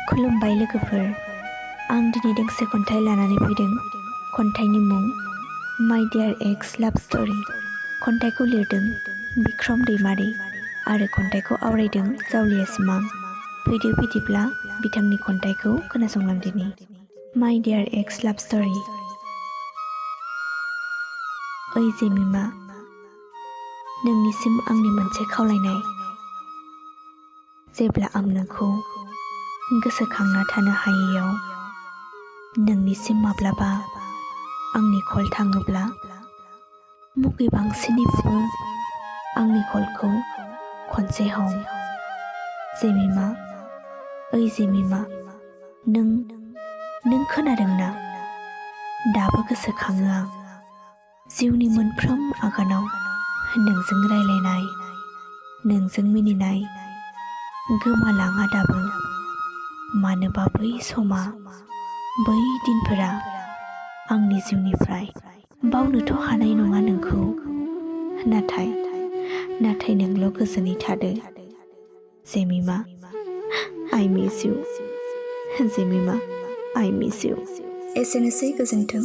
खुलुमबाय लोगोफोर, आं दिनै दोंसे खन्थाइ लानानै फैदों। खन्थाइनि मुं माय डियार एक्स लाभ स्ट'री। खन्थाइखौ लिरदों बिक्रम दैमारी आरो खन्थाइखौ आवरायदों जावलिया सिमां। फैदो बिदिब्ला बिथांनि खन्थाइखौ खोनासंलांदिनि। माय डियार एक्स लाभ स्ट'री। ओइ जेमिमा, नोंनिसिम आंनि मोनसे खावलायनाय। जेब्ला आं नोंखौ गोसोखांना थानो हायैयाव नोंनिसिम माब्लाबा आंनि कल थाङोब्ला मुगै बांसिनैबाबो आंनि कलखौ खनसे हम। जेमिमा, ओइ जेमिमा, नों खोनादोंना? दाबो गोसोखाङो आं जिउनि मोनफ्रोम आगानाव नोंजों रायलायनाय, नोंजों मिनिनाय गोमालाङा दाबो। मानोबा बै समा, बै दिनफोरा आंनि जिउनिफ्राय बावनोथ' हानाय नङा नोंखौ। नाथाय नोंल' गोजोनै थादो जेमिमा। आइ मिस इउ जेमिमा, आइ मिस इउ। एसेनोसै, गोजोन्थों।